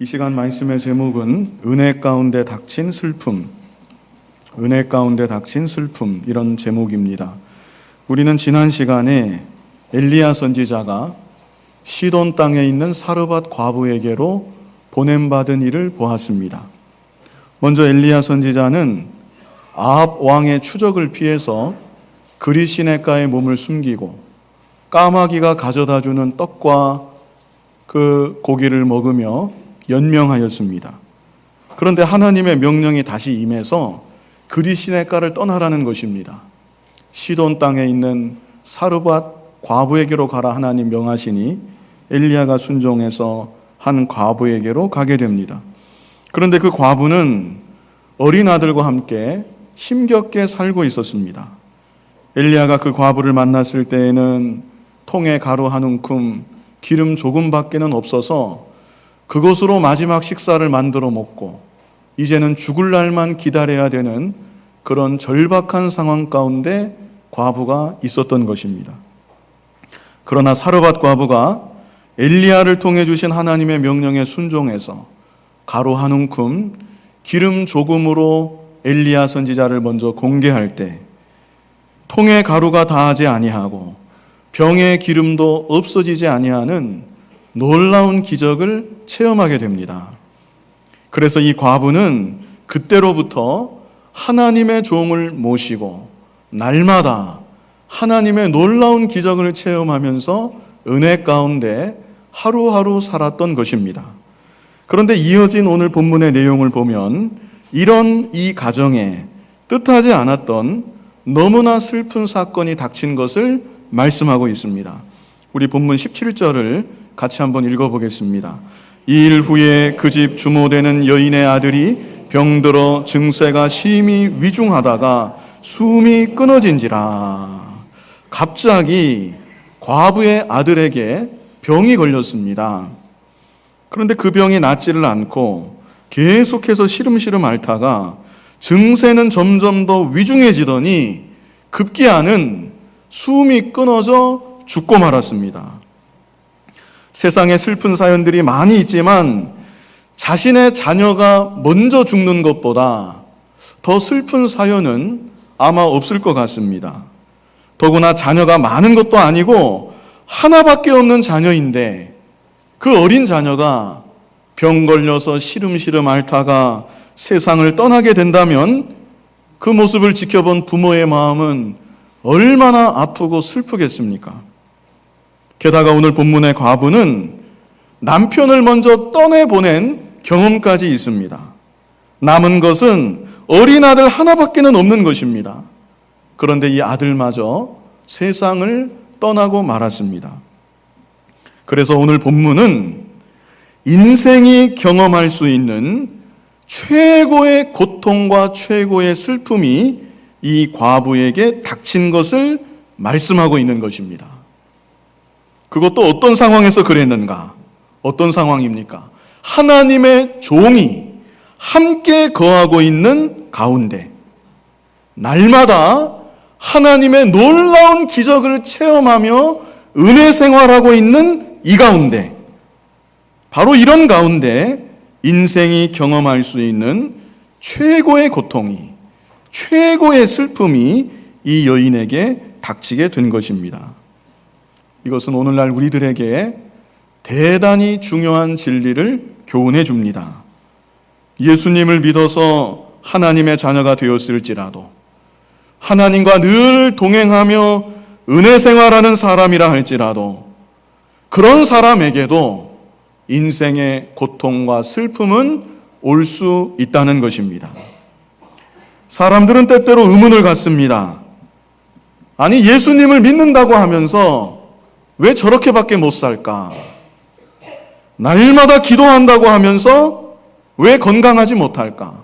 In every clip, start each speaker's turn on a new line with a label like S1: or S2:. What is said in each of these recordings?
S1: 이 시간 말씀의 제목은 은혜 가운데 닥친 슬픔, 은혜 가운데 닥친 슬픔, 이런 제목입니다. 우리는 지난 시간에 엘리야 선지자가 시돈 땅에 있는 사르밧 과부에게로 보냄받은 일을 보았습니다. 먼저 엘리야 선지자는 아합 왕의 추적을 피해서 그리 시냇가에 몸을 숨기고 까마귀가 가져다주는 떡과 그 고기를 먹으며 연명하였습니다. 그런데 하나님의 명령이 다시 임해서 그리 시냇가를 떠나라는 것입니다. 시돈 땅에 있는 사르밧 과부에게로 가라 하나님 명하시니 엘리야가 순종해서 한 과부에게로 가게 됩니다. 그런데 그 과부는 어린 아들과 함께 힘겹게 살고 있었습니다. 엘리야가 그 과부를 만났을 때에는 통에 가루 한 움큼, 기름 조금밖에는 없어서 그것으로 마지막 식사를 만들어 먹고 이제는 죽을 날만 기다려야 되는 그런 절박한 상황 가운데 과부가 있었던 것입니다. 그러나 사르밧 과부가 엘리야를 통해 주신 하나님의 명령에 순종해서 가루 한 움큼, 기름 조금으로 엘리야 선지자를 먼저 공개할 때 통에 가루가 다하지 아니하고 병의 기름도 없어지지 아니하는 놀라운 기적을 체험하게 됩니다. 그래서 이 과부는 그때로부터 하나님의 종을 모시고 날마다 하나님의 놀라운 기적을 체험하면서 은혜 가운데 하루하루 살았던 것입니다. 그런데 이어진 오늘 본문의 내용을 보면 이런 이 가정에 뜻하지 않았던 너무나 슬픈 사건이 닥친 것을 말씀하고 있습니다. 우리 본문 17절을 같이 한번 읽어보겠습니다. 이 일 후에 그 집 주모되는 여인의 아들이 병들어 증세가 심히 위중하다가 숨이 끊어진지라. 갑자기 과부의 아들에게 병이 걸렸습니다. 그런데 그 병이 낫지를 않고 계속해서 시름시름 앓다가 증세는 점점 더 위중해지더니 급기야는 숨이 끊어져 죽고 말았습니다. 세상에 슬픈 사연들이 많이 있지만 자신의 자녀가 먼저 죽는 것보다 더 슬픈 사연은 아마 없을 것 같습니다. 더구나 자녀가 많은 것도 아니고 하나밖에 없는 자녀인데 그 어린 자녀가 병 걸려서 시름시름 앓다가 세상을 떠나게 된다면 그 모습을 지켜본 부모의 마음은 얼마나 아프고 슬프겠습니까? 게다가 오늘 본문의 과부는 남편을 먼저 떠내보낸 경험까지 있습니다. 남은 것은 어린 아들 하나밖에는 없는 것입니다. 그런데 이 아들마저 세상을 떠나고 말았습니다. 그래서 오늘 본문은 인생이 경험할 수 있는 최고의 고통과 최고의 슬픔이 이 과부에게 닥친 것을 말씀하고 있는 것입니다. 그것도 어떤 상황에서 그랬는가? 어떤 상황입니까? 하나님의 종이 함께 거하고 있는 가운데 날마다 하나님의 놀라운 기적을 체험하며 은혜 생활하고 있는 이 가운데, 바로 이런 가운데 인생이 경험할 수 있는 최고의 고통이, 최고의 슬픔이 이 여인에게 닥치게 된 것입니다. 이것은 오늘날 우리들에게 대단히 중요한 진리를 교훈해 줍니다. 예수님을 믿어서 하나님의 자녀가 되었을지라도, 하나님과 늘 동행하며 은혜 생활하는 사람이라 할지라도 그런 사람에게도 인생의 고통과 슬픔은 올 수 있다는 것입니다. 사람들은 때때로 의문을 갖습니다. 아니, 예수님을 믿는다고 하면서 왜 저렇게밖에 못 살까? 날마다 기도한다고 하면서 왜 건강하지 못할까?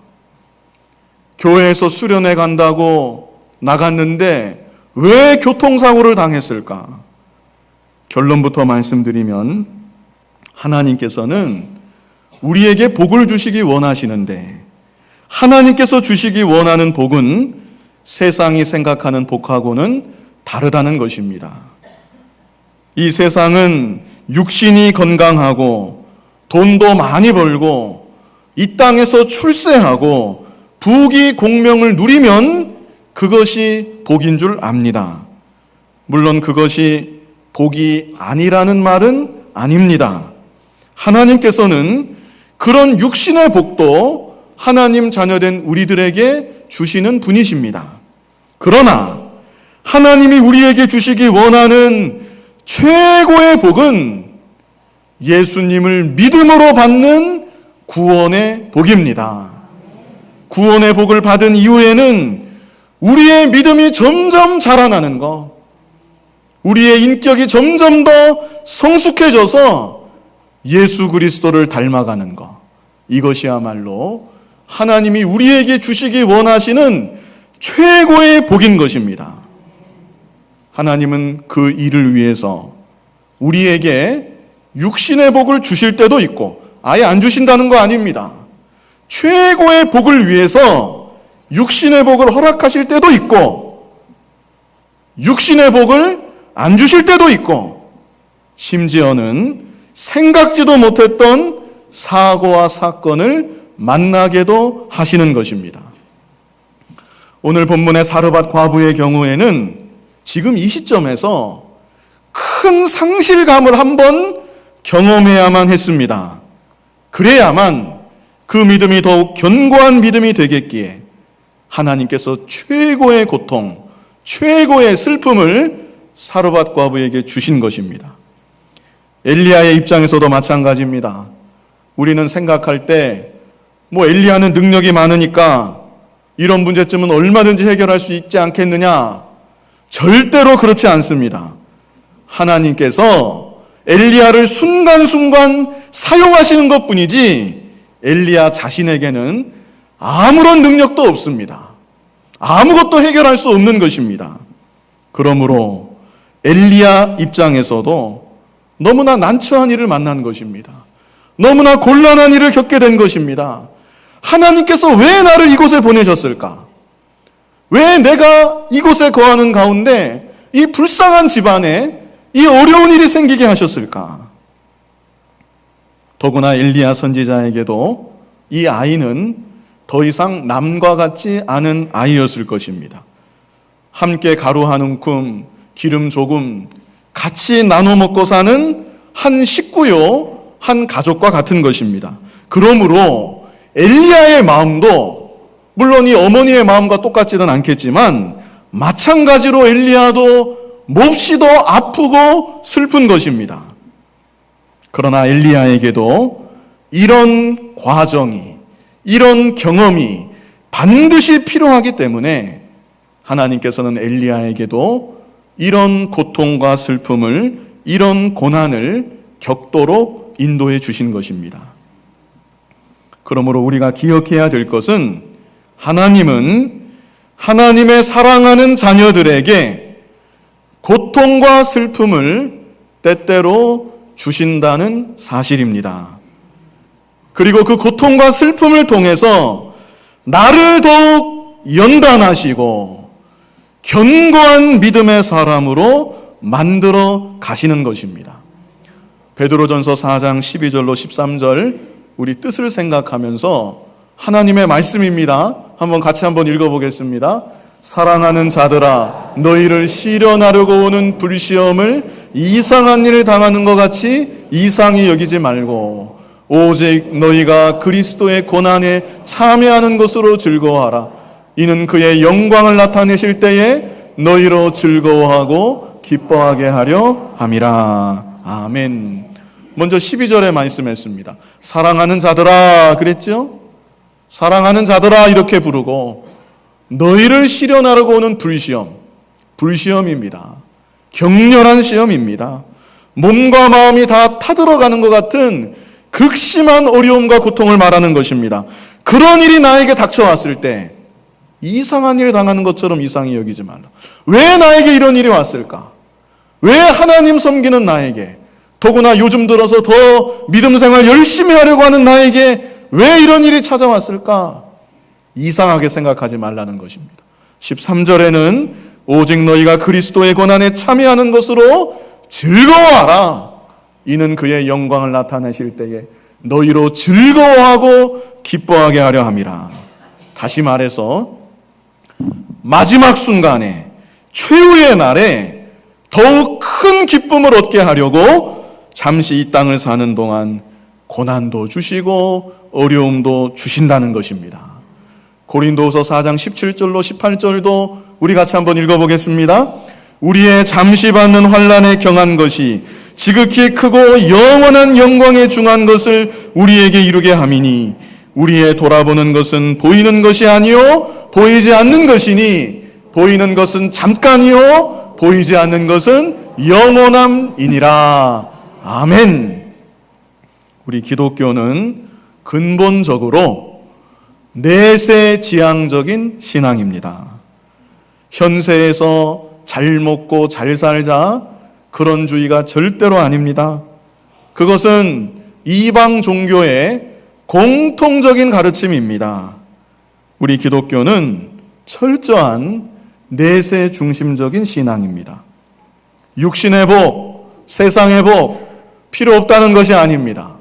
S1: 교회에서 수련회 간다고 나갔는데 왜 교통사고를 당했을까? 결론부터 말씀드리면 하나님께서는 우리에게 복을 주시기 원하시는데 하나님께서 주시기 원하는 복은 세상이 생각하는 복하고는 다르다는 것입니다. 이 세상은 육신이 건강하고 돈도 많이 벌고 이 땅에서 출세하고 부귀 공명을 누리면 그것이 복인 줄 압니다. 물론 그것이 복이 아니라는 말은 아닙니다. 하나님께서는 그런 육신의 복도 하나님 자녀된 우리들에게 주시는 분이십니다. 그러나 하나님이 우리에게 주시기 원하는 최고의 복은 예수님을 믿음으로 받는 구원의 복입니다. 구원의 복을 받은 이후에는 우리의 믿음이 점점 자라나는 것, 우리의 인격이 점점 더 성숙해져서 예수 그리스도를 닮아가는 것, 이것이야말로 하나님이 우리에게 주시기 원하시는 최고의 복인 것입니다. 하나님은 그 일을 위해서 우리에게 육신의 복을 주실 때도 있고 아예 안 주신다는 거 아닙니다. 최고의 복을 위해서 육신의 복을 허락하실 때도 있고 육신의 복을 안 주실 때도 있고 심지어는 생각지도 못했던 사고와 사건을 만나게도 하시는 것입니다. 오늘 본문의 사르밧 과부의 경우에는 지금 이 시점에서 큰 상실감을 한번 경험해야만 했습니다. 그래야만 그 믿음이 더욱 견고한 믿음이 되겠기에 하나님께서 최고의 고통, 최고의 슬픔을 사르밧 과부에게 주신 것입니다. 엘리야의 입장에서도 마찬가지입니다. 우리는 생각할 때 엘리야는 능력이 많으니까 이런 문제점은 얼마든지 해결할 수 있지 않겠느냐? 절대로 그렇지 않습니다. 하나님께서 엘리야를 순간순간 사용하시는 것뿐이지 엘리야 자신에게는 아무런 능력도 없습니다. 아무것도 해결할 수 없는 것입니다. 그러므로 엘리야 입장에서도 너무나 난처한 일을 만난 것입니다. 너무나 곤란한 일을 겪게 된 것입니다. 하나님께서 왜 나를 이곳에 보내셨을까? 왜 내가 이곳에 거하는 가운데 이 불쌍한 집안에 이 어려운 일이 생기게 하셨을까? 더구나 엘리야 선지자에게도 이 아이는 더 이상 남과 같지 않은 아이였을 것입니다. 함께 가루 한 움큼, 기름 조금 같이 나눠 먹고 사는 한 식구요, 한 가족과 같은 것입니다. 그러므로 엘리야의 마음도 물론 이 어머니의 마음과 똑같지는 않겠지만 마찬가지로 엘리야도 몹시도 아프고 슬픈 것입니다. 그러나 엘리야에게도 이런 과정이, 이런 경험이 반드시 필요하기 때문에 하나님께서는 엘리야에게도 이런 고통과 슬픔을, 이런 고난을 겪도록 인도해 주신 것입니다. 그러므로 우리가 기억해야 될 것은 하나님은 하나님의 사랑하는 자녀들에게 고통과 슬픔을 때때로 주신다는 사실입니다. 그리고 그 고통과 슬픔을 통해서 나를 더욱 연단하시고 견고한 믿음의 사람으로 만들어 가시는 것입니다. 베드로전서 4장 12절로 13절 우리 뜻을 생각하면서 하나님의 말씀입니다. 같이 한번 읽어보겠습니다. 사랑하는 자들아, 너희를 시련하려고 오는 불시험을 이상한 일을 당하는 것 같이 이상히 여기지 말고 오직 너희가 그리스도의 고난에 참여하는 것으로 즐거워하라. 이는 그의 영광을 나타내실 때에 너희로 즐거워하고 기뻐하게 하려 함이라. 아멘. 먼저 12절에 말씀했습니다. 사랑하는 자들아 그랬죠? 사랑하는 자들아 이렇게 부르고 너희를 시련하려고 오는 불시험입니다. 격렬한 시험입니다. 몸과 마음이 다 타들어가는 것 같은 극심한 어려움과 고통을 말하는 것입니다. 그런 일이 나에게 닥쳐왔을 때 이상한 일을 당하는 것처럼 이상히 여기지 말라. 왜 나에게 이런 일이 왔을까? 왜 하나님 섬기는 나에게, 더구나 요즘 들어서 더 믿음 생활 열심히 하려고 하는 나에게 왜 이런 일이 찾아왔을까? 이상하게 생각하지 말라는 것입니다. 13절에는 오직 너희가 그리스도의 고난에 참여하는 것으로 즐거워하라. 이는 그의 영광을 나타내실 때에 너희로 즐거워하고 기뻐하게 하려 함이라. 다시 말해서 마지막 순간에, 최후의 날에 더욱 큰 기쁨을 얻게 하려고 잠시 이 땅을 사는 동안 고난도 주시고 어려움도 주신다는 것입니다. 고린도후서 4장 17절로 18절도 우리 같이 한번 읽어보겠습니다. 우리의 잠시 받는 환난에 경한 것이 지극히 크고 영원한 영광에 중한 것을 우리에게 이루게 함이니 우리의 돌아보는 것은 보이는 것이 아니요 보이지 않는 것이니 보이는 것은 잠깐이요 보이지 않는 것은 영원함이니라. 아멘. 우리 기독교는 근본적으로 내세지향적인 신앙입니다. 현세에서 잘 먹고 잘 살자, 그런 주의가 절대로 아닙니다. 그것은 이방 종교의 공통적인 가르침입니다. 우리 기독교는 철저한 내세 중심적인 신앙입니다. 육신의 복, 세상의 복 필요 없다는 것이 아닙니다.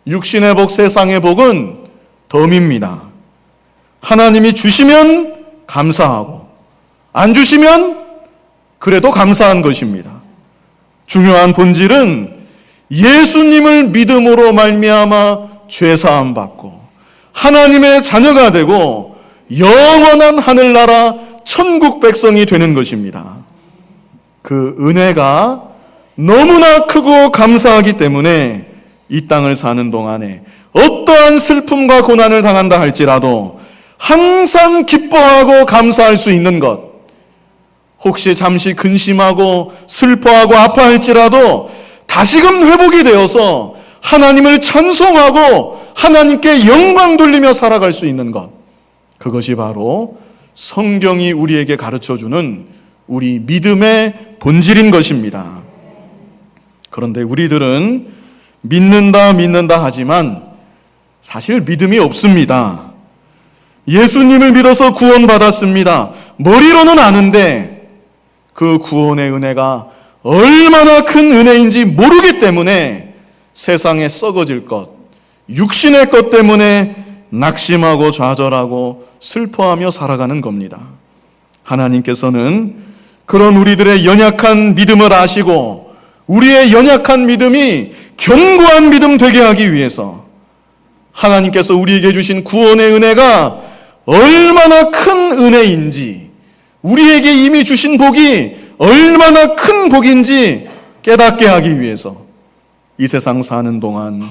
S1: 육신의 복, 세상의 복은 덤입니다. 하나님이 주시면 감사하고 안 주시면 그래도 감사한 것입니다. 중요한 본질은 예수님을 믿음으로 말미암아 죄사함 받고 하나님의 자녀가 되고 영원한 하늘나라 천국 백성이 되는 것입니다. 그 은혜가 너무나 크고 감사하기 때문에 이 땅을 사는 동안에 어떠한 슬픔과 고난을 당한다 할지라도 항상 기뻐하고 감사할 수 있는 것, 혹시 잠시 근심하고 슬퍼하고 아파할지라도 다시금 회복이 되어서 하나님을 찬송하고 하나님께 영광 돌리며 살아갈 수 있는 것, 그것이 바로 성경이 우리에게 가르쳐주는 우리 믿음의 본질인 것입니다. 그런데 우리들은 믿는다 하지만 사실 믿음이 없습니다. 예수님을 믿어서 구원받았습니다. 머리로는 아는데 그 구원의 은혜가 얼마나 큰 은혜인지 모르기 때문에 세상에 썩어질 것, 육신의 것 때문에 낙심하고 좌절하고 슬퍼하며 살아가는 겁니다. 하나님께서는 그런 우리들의 연약한 믿음을 아시고 우리의 연약한 믿음이 견고한 믿음 되게 하기 위해서 하나님께서 우리에게 주신 구원의 은혜가 얼마나 큰 은혜인지, 우리에게 이미 주신 복이 얼마나 큰 복인지 깨닫게 하기 위해서 이 세상 사는 동안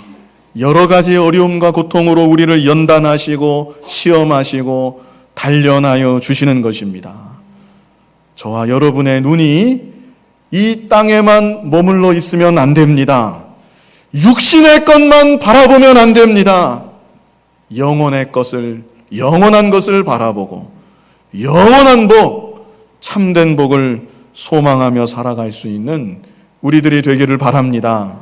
S1: 여러 가지 어려움과 고통으로 우리를 연단하시고 시험하시고 단련하여 주시는 것입니다. 저와 여러분의 눈이 이 땅에만 머물러 있으면 안 됩니다. 육신의 것만 바라보면 안 됩니다. 영혼의 것을, 영원한 것을 바라보고 영원한 복, 참된 복을 소망하며 살아갈 수 있는 우리들이 되기를 바랍니다.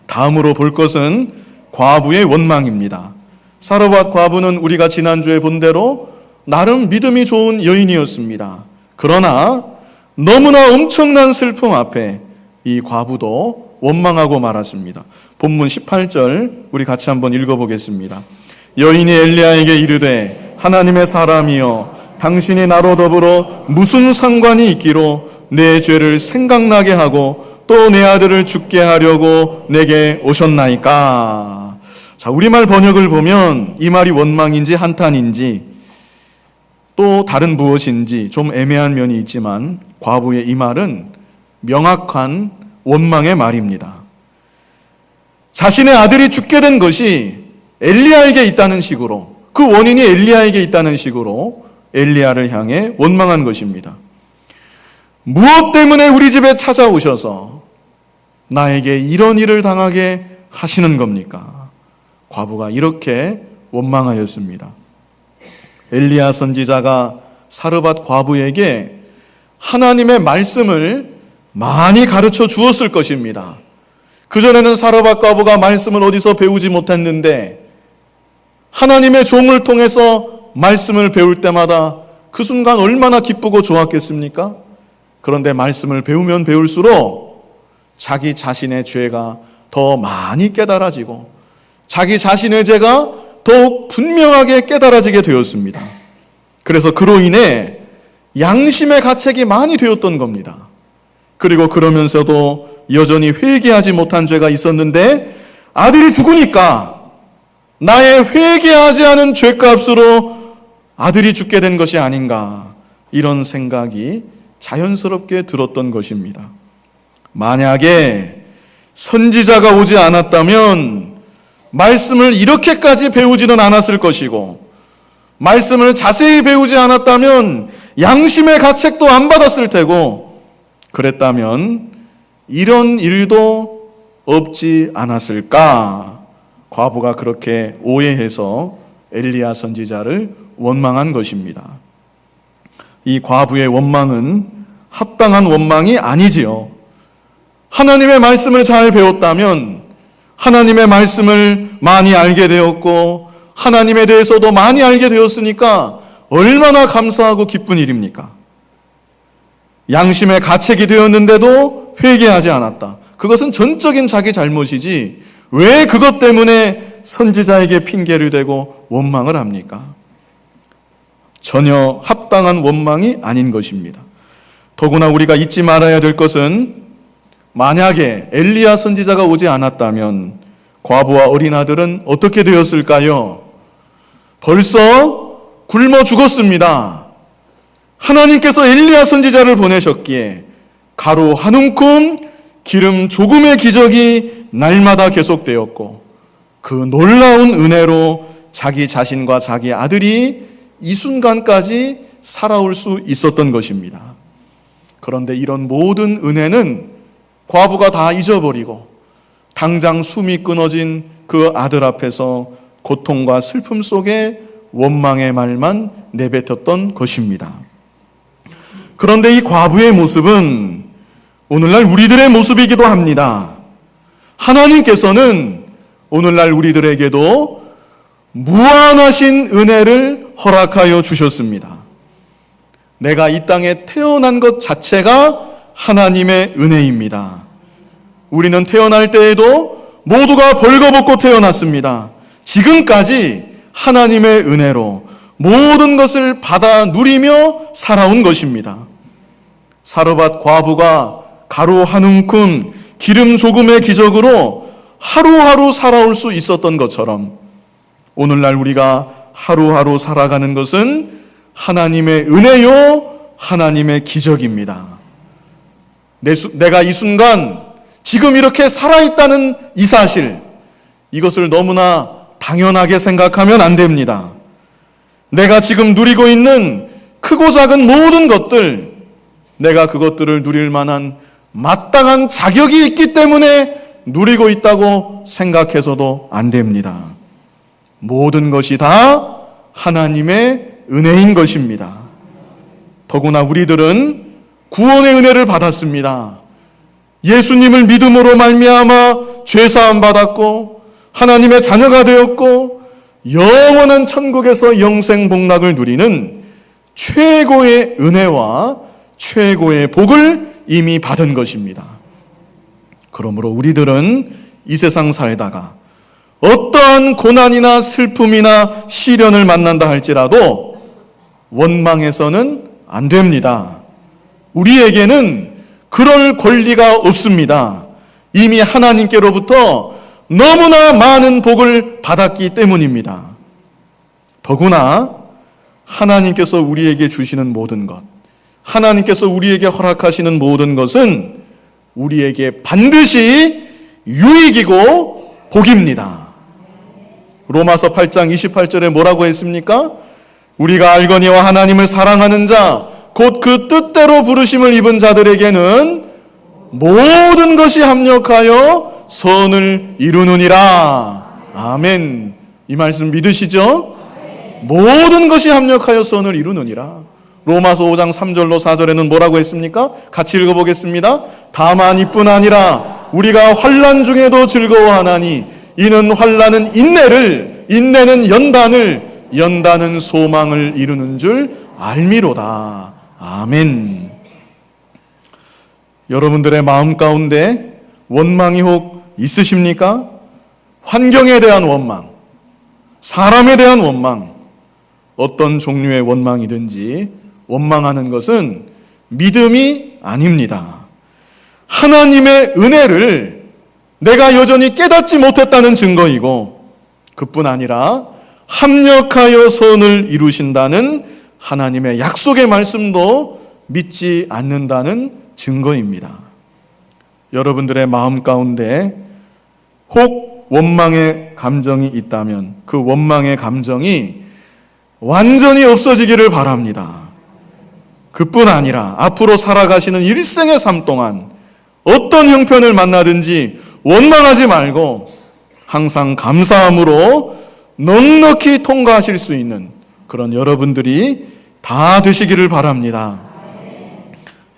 S1: 다음으로 볼 것은 과부의 원망입니다. 사르밧 과부는 우리가 지난주에 본 대로 나름 믿음이 좋은 여인이었습니다. 그러나 너무나 엄청난 슬픔 앞에 이 과부도 원망하고 말았습니다. 본문 18절 우리 같이 한번 읽어보겠습니다. 여인이 엘리야에게 이르되 하나님의 사람이여 당신이 나로 더불어 무슨 상관이 있기로 내 죄를 생각나게 하고 또 내 아들을 죽게 하려고 내게 오셨나이까. 자, 우리말 번역을 보면 이 말이 원망인지 한탄인지 또 다른 무엇인지 좀 애매한 면이 있지만 과부의 이 말은 명확한 원망의 말입니다. 자신의 아들이 죽게 된 것이 엘리야에게 있다는 식으로, 그 원인이 엘리야에게 있다는 식으로 엘리야를 향해 원망한 것입니다. 무엇 때문에 우리 집에 찾아오셔서 나에게 이런 일을 당하게 하시는 겁니까? 과부가 이렇게 원망하였습니다. 엘리야 선지자가 사르밧 과부에게 하나님의 말씀을 많이 가르쳐 주었을 것입니다. 그전에는 사르밧 과부가 말씀을 어디서 배우지 못했는데 하나님의 종을 통해서 말씀을 배울 때마다 그 순간 얼마나 기쁘고 좋았겠습니까? 그런데 말씀을 배우면 배울수록 자기 자신의 죄가 더 많이 깨달아지고 자기 자신의 죄가 더욱 분명하게 깨달아지게 되었습니다. 그래서 그로 인해 양심의 가책이 많이 되었던 겁니다. 그리고 그러면서도 여전히 회개하지 못한 죄가 있었는데 아들이 죽으니까 나의 회개하지 않은 죄값으로 아들이 죽게 된 것이 아닌가, 이런 생각이 자연스럽게 들었던 것입니다. 만약에 선지자가 오지 않았다면 말씀을 이렇게까지 배우지는 않았을 것이고, 말씀을 자세히 배우지 않았다면 양심의 가책도 안 받았을 테고, 그랬다면 이런 일도 없지 않았을까? 과부가 그렇게 오해해서 엘리야 선지자를 원망한 것입니다. 이 과부의 원망은 합당한 원망이 아니지요. 하나님의 말씀을 잘 배웠다면, 하나님의 말씀을 많이 알게 되었고 하나님에 대해서도 많이 알게 되었으니까 얼마나 감사하고 기쁜 일입니까? 양심의 가책이 되었는데도 회개하지 않았다. 그것은 전적인 자기 잘못이지 왜 그것 때문에 선지자에게 핑계를 대고 원망을 합니까? 전혀 합당한 원망이 아닌 것입니다. 더구나 우리가 잊지 말아야 될 것은, 만약에 엘리야 선지자가 오지 않았다면 과부와 어린 아들은 어떻게 되었을까요? 벌써 굶어 죽었습니다. 하나님께서 엘리야 선지자를 보내셨기에 가루 한 움큼, 기름 조금의 기적이 날마다 계속되었고, 그 놀라운 은혜로 자기 자신과 자기 아들이 이 순간까지 살아올 수 있었던 것입니다. 그런데 이런 모든 은혜는 과부가 다 잊어버리고 당장 숨이 끊어진 그 아들 앞에서 고통과 슬픔 속에 원망의 말만 내뱉었던 것입니다. 그런데 이 과부의 모습은 오늘날 우리들의 모습이기도 합니다. 하나님께서는 오늘날 우리들에게도 무한하신 은혜를 허락하여 주셨습니다. 내가 이 땅에 태어난 것 자체가 하나님의 은혜입니다. 우리는 태어날 때에도 모두가 벌거벗고 태어났습니다. 지금까지 하나님의 은혜로 모든 것을 받아 누리며 살아온 것입니다. 사르밧 과부가 가루 한 움큼, 기름 조금의 기적으로 하루하루 살아올 수 있었던 것처럼 오늘날 우리가 하루하루 살아가는 것은 하나님의 은혜요, 하나님의 기적입니다. 내가 이 순간 지금 이렇게 살아있다는 이 사실, 이것을 너무나 당연하게 생각하면 안 됩니다. 내가 지금 누리고 있는 크고 작은 모든 것들, 내가 그것들을 누릴 만한 마땅한 자격이 있기 때문에 누리고 있다고 생각해서도 안 됩니다. 모든 것이 다 하나님의 은혜인 것입니다. 더구나 우리들은 구원의 은혜를 받았습니다. 예수님을 믿음으로 말미암아 죄사함 받았고 하나님의 자녀가 되었고 영원한 천국에서 영생 복락을 누리는 최고의 은혜와 최고의 복을 이미 받은 것입니다. 그러므로 우리들은 이 세상 살다가 어떠한 고난이나 슬픔이나 시련을 만난다 할지라도 원망해서는 안 됩니다. 우리에게는 그럴 권리가 없습니다. 이미 하나님께로부터 너무나 많은 복을 받았기 때문입니다. 더구나 하나님께서 우리에게 주시는 모든 것, 하나님께서 우리에게 허락하시는 모든 것은 우리에게 반드시 유익이고 복입니다. 로마서 8장 28절에 뭐라고 했습니까? 우리가 알거니와 하나님을 사랑하는 자, 곧 그 뜻대로 부르심을 입은 자들에게는 모든 것이 합력하여 선을 이루느니라. 아멘. 이 말씀 믿으시죠? 모든 것이 합력하여 선을 이루느니라. 로마서 5장 3절로 4절에는 뭐라고 했습니까? 같이 읽어보겠습니다. 다만 이뿐 아니라 우리가 환난 중에도 즐거워하나니 이는 환난은 인내를, 인내는 연단을, 연단은 소망을 이루는 줄 알미로다. 아멘. 여러분들의 마음 가운데 원망이 혹 있으십니까? 환경에 대한 원망, 사람에 대한 원망, 어떤 종류의 원망이든지 원망하는 것은 믿음이 아닙니다. 하나님의 은혜를 내가 여전히 깨닫지 못했다는 증거이고, 그뿐 아니라 합력하여 선을 이루신다는 하나님의 약속의 말씀도 믿지 않는다는 증거입니다. 여러분들의 마음 가운데 혹 원망의 감정이 있다면 그 원망의 감정이 완전히 없어지기를 바랍니다. 그뿐 아니라 앞으로 살아가시는 일생의 삶 동안 어떤 형편을 만나든지 원망하지 말고 항상 감사함으로 넉넉히 통과하실 수 있는 그런 여러분들이 다 되시기를 바랍니다.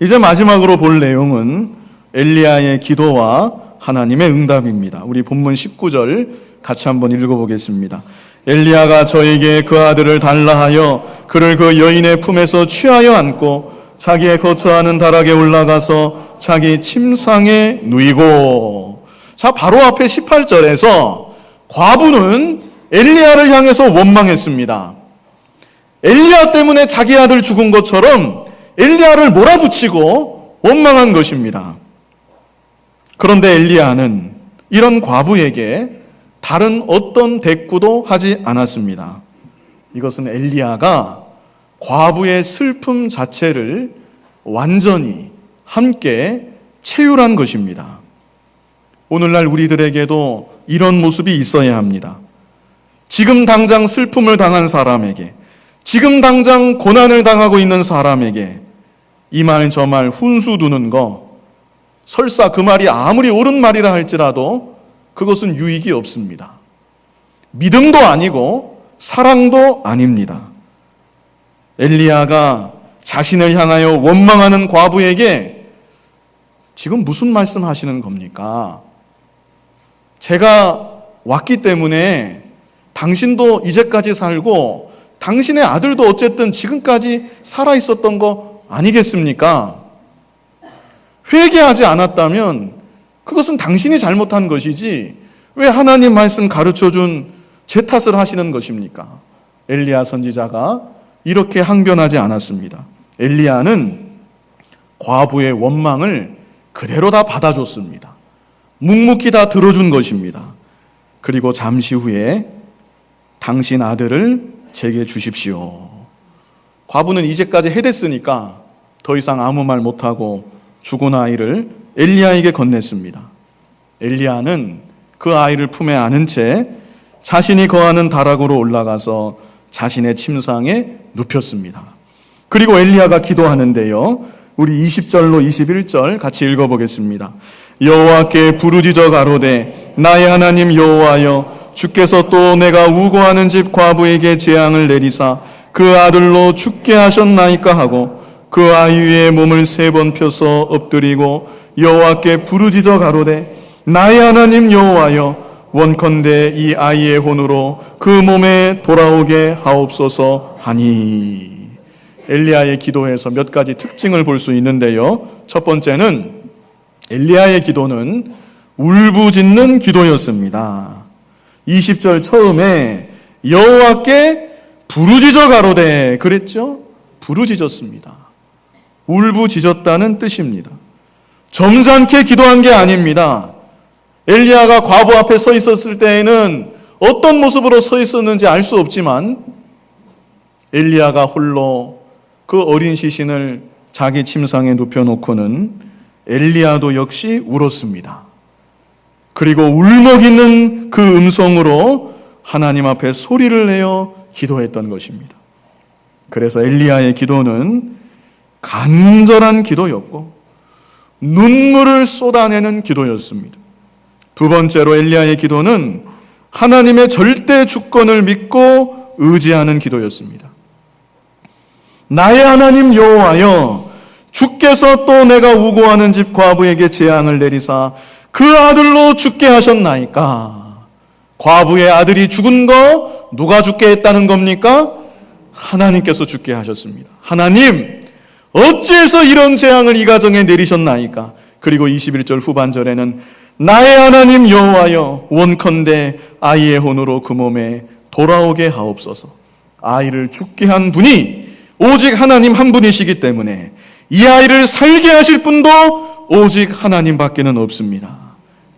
S1: 이제 마지막으로 볼 내용은 엘리야의 기도와 하나님의 응답입니다. 우리 본문 19절 같이 한번 읽어보겠습니다. 엘리야가 저에게 그 아들을 달라 하여 그를 그 여인의 품에서 취하여 안고 자기의 거처하는 다락에 올라가서 자기 침상에 누이고. 자, 바로 앞에 18절에서 과부는 엘리야를 향해서 원망했습니다. 엘리야 때문에 자기 아들 죽은 것처럼 엘리야를 몰아붙이고 원망한 것입니다. 그런데 엘리야는 이런 과부에게 다른 어떤 대꾸도 하지 않았습니다. 이것은 엘리야가 과부의 슬픔 자체를 완전히 함께 체휼한 것입니다. 오늘날 우리들에게도 이런 모습이 있어야 합니다. 지금 당장 슬픔을 당한 사람에게, 지금 당장 고난을 당하고 있는 사람에게 이 말 저 말 훈수 두는 거, 설사 그 말이 아무리 옳은 말이라 할지라도 그것은 유익이 없습니다. 믿음도 아니고 사랑도 아닙니다. 엘리야가 자신을 향하여 원망하는 과부에게 지금 무슨 말씀 하시는 겁니까? 제가 왔기 때문에 당신도 이제까지 살고 당신의 아들도 어쨌든 지금까지 살아 있었던 거 아니겠습니까? 회개하지 않았다면 그것은 당신이 잘못한 것이지 왜 하나님 말씀 가르쳐준 제 탓을 하시는 것입니까? 엘리야 선지자가 이렇게 항변하지 않았습니다. 엘리야는 과부의 원망을 그대로 다 받아줬습니다. 묵묵히 다 들어준 것입니다. 그리고 잠시 후에 당신 아들을 제게 주십시오. 과부는 이제까지 해댔으니까 더 이상 아무 말 못하고 죽은 아이를 엘리야에게 건넸습니다. 엘리야는 그 아이를 품에 안은 채 자신이 거하는 다락으로 올라가서 자신의 침상에 눕혔습니다. 그리고 엘리야가 기도하는데요, 우리 20절로 21절 같이 읽어보겠습니다. 여호와께 부르짖어 가로되 나의 하나님 여호와여, 주께서 또 내가 우고하는 집 과부에게 재앙을 내리사 그 아들로 죽게 하셨나이까 하고 그 아이 위에 몸을 3번 펴서 엎드리고 여호와께 부르짖어 가로되 나의 하나님 여호와여, 원컨대 이 아이의 혼으로 그 몸에 돌아오게 하옵소서 하니. 엘리야의 기도에서 몇 가지 특징을 볼 수 있는데요, 첫 번째는 엘리야의 기도는 울부짖는 기도였습니다. 20절 처음에 여호와께 부르짖어 가로되 그랬죠? 부르짖었습니다. 울부짖었다는 뜻입니다. 점잖게 기도한 게 아닙니다. 엘리야가 과부 앞에 서 있었을 때에는 어떤 모습으로 서 있었는지 알 수 없지만 엘리야가 홀로 그 어린 시신을 자기 침상에 눕혀놓고는 엘리야도 역시 울었습니다. 그리고 울먹이는 그 음성으로 하나님 앞에 소리를 내어 기도했던 것입니다. 그래서 엘리야의 기도는 간절한 기도였고 눈물을 쏟아내는 기도였습니다. 두 번째로 엘리야의 기도는 하나님의 절대 주권을 믿고 의지하는 기도였습니다. 나의 하나님 여호와여, 주께서 또 내가 우고하는 집 과부에게 재앙을 내리사 그 아들로 죽게 하셨나이까. 과부의 아들이 죽은 거 누가 죽게 했다는 겁니까? 하나님께서 죽게 하셨습니다. 하나님, 어찌해서 이런 재앙을 이 가정에 내리셨나이까. 그리고 21절 후반절에는 나의 하나님 여호와여, 원컨대 아이의 혼으로 그 몸에 돌아오게 하옵소서. 아이를 죽게 한 분이 오직 하나님 한 분이시기 때문에 이 아이를 살게 하실 분도 오직 하나님밖에는 없습니다.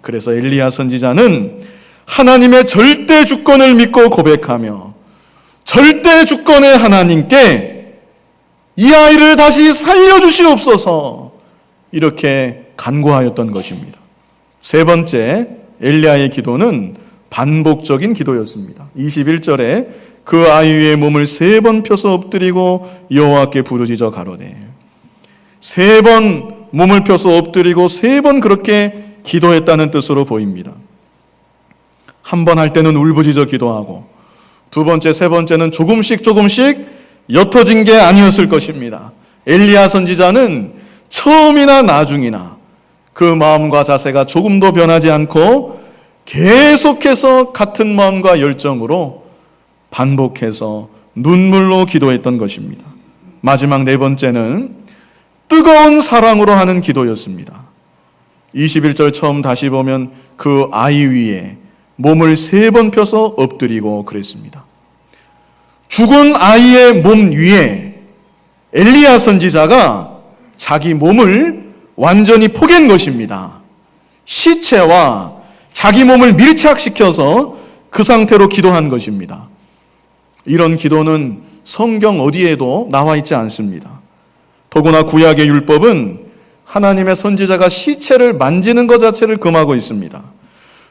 S1: 그래서 엘리야 선지자는 하나님의 절대 주권을 믿고 고백하며 절대 주권의 하나님께 이 아이를 다시 살려주시옵소서, 이렇게 간구하였던 것입니다. 세 번째, 엘리야의 기도는 반복적인 기도였습니다. 21절에 그 아이 위에 몸을 3번 펴서 엎드리고 여호와께 부르짖어 가로되, 3번 몸을 펴서 엎드리고 3번 그렇게 기도했다는 뜻으로 보입니다. 한 번 할 때는 울부짖어 기도하고 두 번째, 세 번째는 조금씩 옅어진 게 아니었을 것입니다. 엘리야 선지자는 처음이나 나중이나 그 마음과 자세가 조금도 변하지 않고 계속해서 같은 마음과 열정으로 반복해서 눈물로 기도했던 것입니다. 마지막 네 번째는 뜨거운 사랑으로 하는 기도였습니다. 21절 처음 다시 보면 그 아이 위에 몸을 3번 펴서 엎드리고 그랬습니다. 죽은 아이의 몸 위에 엘리야 선지자가 자기 몸을 완전히 포갠 것입니다. 시체와 자기 몸을 밀착시켜서 그 상태로 기도한 것입니다. 이런 기도는 성경 어디에도 나와 있지 않습니다. 더구나 구약의 율법은 하나님의 선지자가 시체를 만지는 것 자체를 금하고 있습니다.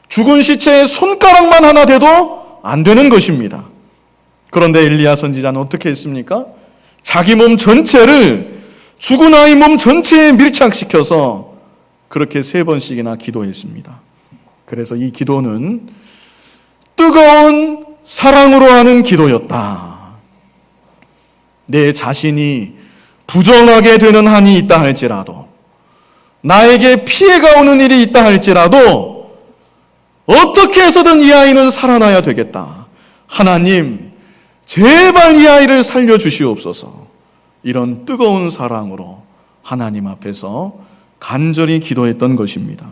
S1: 죽은 시체에 손가락만 하나 대도 안 되는 것입니다. 그런데 엘리야 선지자는 어떻게 했습니까? 자기 몸 전체를 죽은 아이 몸 전체에 밀착시켜서 그렇게 3번씩이나 기도했습니다. 그래서 이 기도는 뜨거운 사랑으로 하는 기도였다. 내 자신이 부정하게 되는 한이 있다 할지라도, 나에게 피해가 오는 일이 있다 할지라도 어떻게 해서든 이 아이는 살아나야 되겠다. 하나님, 제발 이 아이를 살려주시옵소서. 이런 뜨거운 사랑으로 하나님 앞에서 간절히 기도했던 것입니다.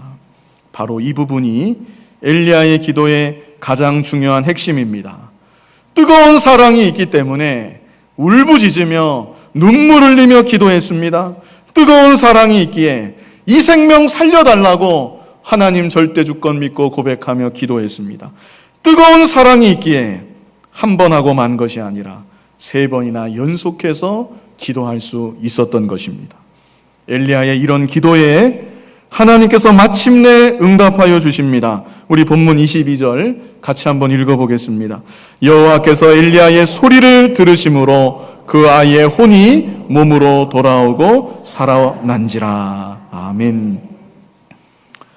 S1: 바로 이 부분이 엘리야의 기도의 가장 중요한 핵심입니다. 뜨거운 사랑이 있기 때문에 울부짖으며 눈물 흘리며 기도했습니다. 뜨거운 사랑이 있기에 이 생명 살려달라고 하나님 절대 주권 믿고 고백하며 기도했습니다. 뜨거운 사랑이 있기에 한 번 하고 만 것이 아니라 3번이나 연속해서 기도할 수 있었던 것입니다. 엘리야의 이런 기도에 하나님께서 마침내 응답하여 주십니다. 우리 본문 22절 같이 한번 읽어보겠습니다. 여호와께서 엘리야의 소리를 들으심으로 그 아이의 혼이 몸으로 돌아오고 살아난지라. 아멘.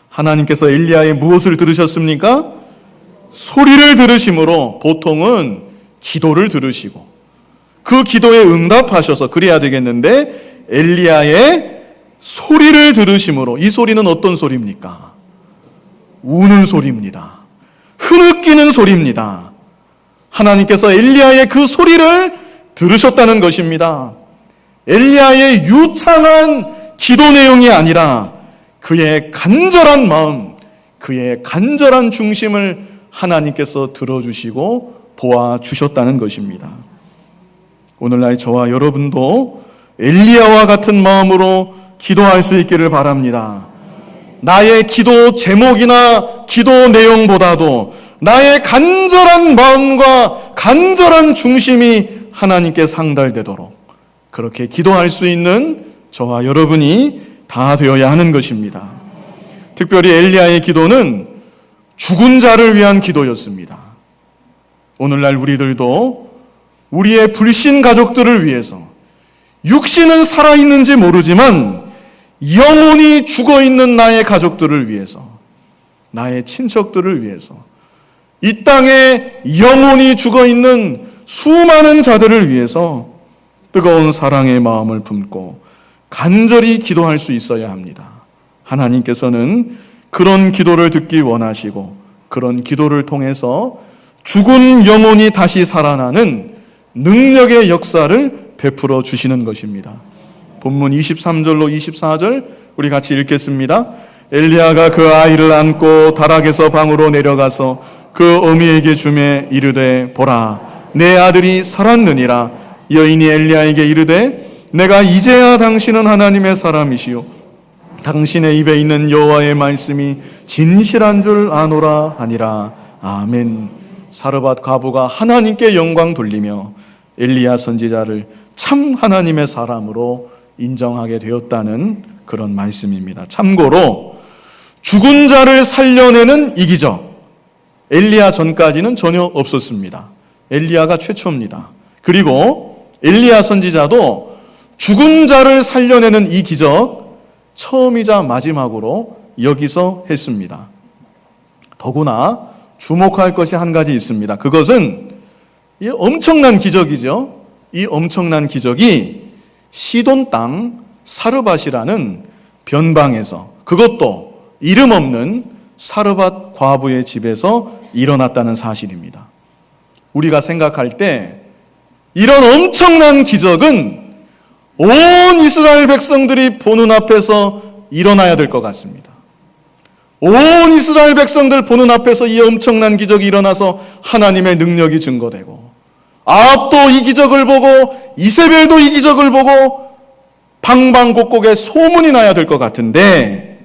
S1: 하나님께서 엘리야의 무엇을 들으셨습니까? 소리를 들으심으로, 보통은 기도를 들으시고 그 기도에 응답하셔서 그래야 되겠는데, 엘리야의 소리를 들으심으로, 이 소리는 어떤 소리입니까? 우는 소리입니다. 흐느끼는 소리입니다. 하나님께서 엘리야의 그 소리를 들으셨다는 것입니다. 엘리야의 유창한 기도 내용이 아니라 그의 간절한 마음, 그의 간절한 중심을 하나님께서 들어주시고 보아주셨다는 것입니다. 오늘날 저와 여러분도 엘리야와 같은 마음으로 기도할 수 있기를 바랍니다. 나의 기도 제목이나 기도 내용보다도 나의 간절한 마음과 간절한 중심이 하나님께 상달되도록 그렇게 기도할 수 있는 저와 여러분이 다 되어야 하는 것입니다. 특별히 엘리야의 기도는 죽은 자를 위한 기도였습니다. 오늘날 우리들도 우리의 불신 가족들을 위해서, 육신은 살아있는지 모르지만 영혼이 죽어있는 나의 가족들을 위해서, 나의 친척들을 위해서, 이 땅에 영혼이 죽어있는 수많은 자들을 위해서 뜨거운 사랑의 마음을 품고 간절히 기도할 수 있어야 합니다. 하나님께서는 그런 기도를 듣기 원하시고 그런 기도를 통해서 죽은 영혼이 다시 살아나는 능력의 역사를 베풀어 주시는 것입니다. 본문 23절로 24절 우리 같이 읽겠습니다. 엘리야가 그 아이를 안고 다락에서 방으로 내려가서 그 어미에게 주매 이르되 보라 내 아들이 살았느니라. 여인이 엘리야에게 이르되 내가 이제야 당신은 하나님의 사람이시요 당신의 입에 있는 여호와의 말씀이 진실한 줄 아노라 하니라. 아멘. 사르밧 과부가 하나님께 영광 돌리며 엘리야 선지자를 참 하나님의 사람으로 인정하게 되었다는 그런 말씀입니다. 참고로 죽은 자를 살려내는 이 기적, 엘리야 전까지는 전혀 없었습니다. 엘리야가 최초입니다. 그리고 엘리야 선지자도 죽은 자를 살려내는 이 기적 처음이자 마지막으로 여기서 했습니다. 더구나 주목할 것이 한 가지 있습니다. 그것은 이 엄청난 기적이죠. 이 엄청난 기적이 시돈 땅 사르밧이라는 변방에서, 그것도 이름 없는 사르밧 과부의 집에서 일어났다는 사실입니다. 우리가 생각할 때 이런 엄청난 기적은 온 이스라엘 백성들이 보는 앞에서 일어나야 될 것 같습니다. 온 이스라엘 백성들 보는 앞에서 이 엄청난 기적이 일어나서 하나님의 능력이 증거되고, 아합도 이 기적을 보고 이세벨도 이 기적을 보고 방방곡곡에 소문이 나야 될 것 같은데,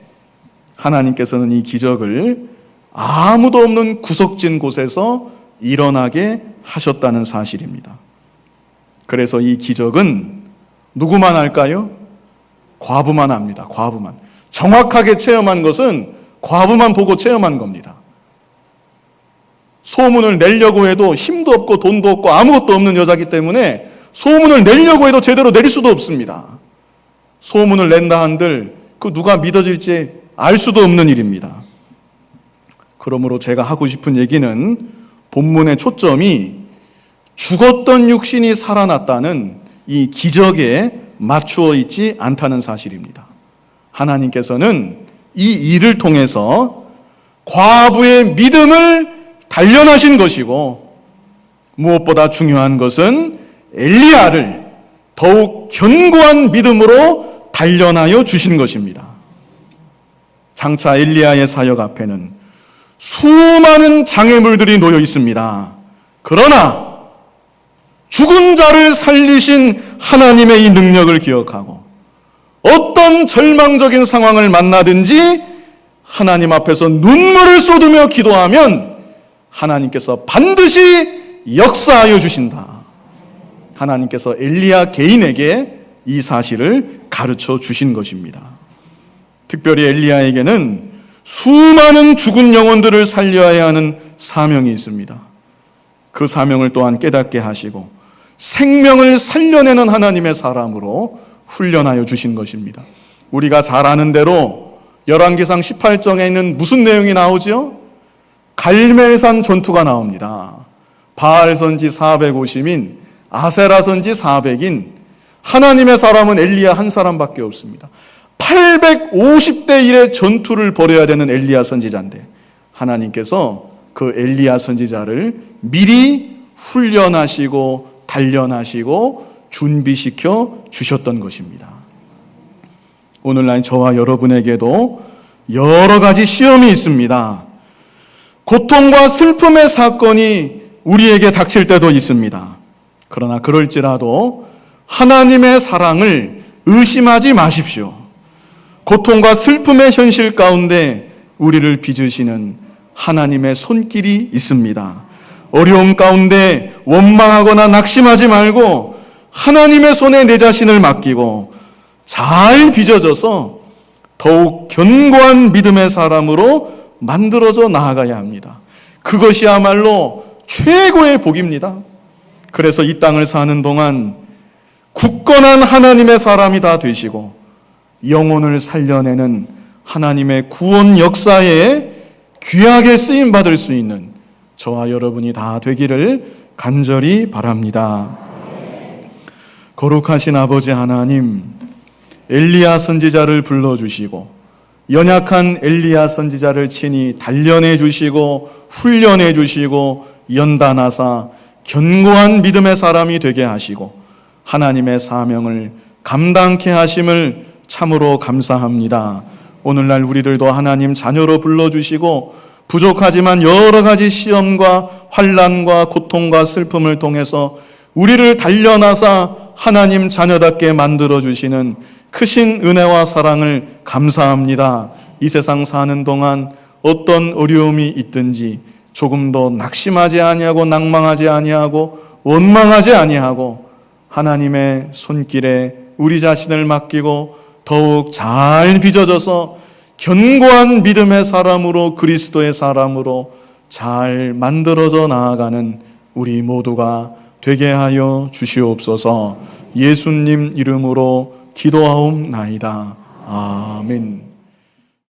S1: 하나님께서는 이 기적을 아무도 없는 구석진 곳에서 일어나게 하셨다는 사실입니다. 그래서 이 기적은 누구만 할까요? 과부만 합니다. 과부만. 정확하게 체험한 것은 과부만 보고 체험한 겁니다. 소문을 내려고 해도 힘도 없고 돈도 없고 아무것도 없는 여자이기 때문에 소문을 내려고 해도 제대로 내릴 수도 없습니다. 소문을 낸다 한들 그 누가 믿어질지 알 수도 없는 일입니다. 그러므로 제가 하고 싶은 얘기는 본문의 초점이 죽었던 육신이 살아났다는 이 기적에 맞추어 있지 않다는 사실입니다. 하나님께서는 이 일을 통해서 과부의 믿음을 단련하신 것이고, 무엇보다 중요한 것은 엘리야를 더욱 견고한 믿음으로 단련하여 주신 것입니다. 장차 엘리야의 사역 앞에는 수많은 장애물들이 놓여 있습니다. 그러나 죽은 자를 살리신 하나님의 이 능력을 기억하고 어떤 절망적인 상황을 만나든지 하나님 앞에서 눈물을 쏟으며 기도하면 하나님께서 반드시 역사하여 주신다. 하나님께서 엘리야 개인에게 이 사실을 가르쳐 주신 것입니다. 특별히 엘리야에게는 수많은 죽은 영혼들을 살려야 하는 사명이 있습니다. 그 사명을 또한 깨닫게 하시고 생명을 살려내는 하나님의 사람으로 훈련하여 주신 것입니다. 우리가 잘 아는 대로 열왕기상 18장에 있는 무슨 내용이 나오죠? 갈멜산 전투가 나옵니다. 바알 선지 450인, 아세라 선지 400인, 하나님의 사람은 엘리야 한 사람밖에 없습니다. 850대 1의 전투를 벌여야 되는 엘리야 선지자인데 하나님께서 그 엘리야 선지자를 미리 훈련하시고 단련하시고 준비시켜 주셨던 것입니다. 오늘날 저와 여러분에게도 여러 가지 시험이 있습니다. 고통과 슬픔의 사건이 우리에게 닥칠 때도 있습니다. 그러나 그럴지라도 하나님의 사랑을 의심하지 마십시오. 고통과 슬픔의 현실 가운데 우리를 빚으시는 하나님의 손길이 있습니다. 어려움 가운데 원망하거나 낙심하지 말고 하나님의 손에 내 자신을 맡기고 잘 빚어져서 더욱 견고한 믿음의 사람으로 만들어져 나아가야 합니다. 그것이야말로 최고의 복입니다. 그래서 이 땅을 사는 동안 굳건한 하나님의 사람이 다 되시고 영혼을 살려내는 하나님의 구원 역사에 귀하게 쓰임받을 수 있는 저와 여러분이 다 되기를 간절히 바랍니다. 거룩하신 아버지 하나님, 엘리야 선지자를 불러주시고 연약한 엘리야 선지자를 친히 단련해 주시고 훈련해 주시고 연단하사 견고한 믿음의 사람이 되게 하시고 하나님의 사명을 감당케 하심을 참으로 감사합니다. 오늘날 우리들도 하나님 자녀로 불러주시고 부족하지만 여러 가지 시험과 환난과 고통과 슬픔을 통해서 우리를 단련하사 하나님 자녀답게 만들어주시는 크신 은혜와 사랑을 감사합니다. 이 세상 사는 동안 어떤 어려움이 있든지 조금도 낙심하지 아니하고 낭망하지 아니하고 원망하지 아니하고 하나님의 손길에 우리 자신을 맡기고 더욱 잘 빚어져서 견고한 믿음의 사람으로 그리스도의 사람으로 잘 만들어져 나아가는 우리 모두가 되게 하여 주시옵소서. 예수님 이름으로 기도하옵나이다. 아멘.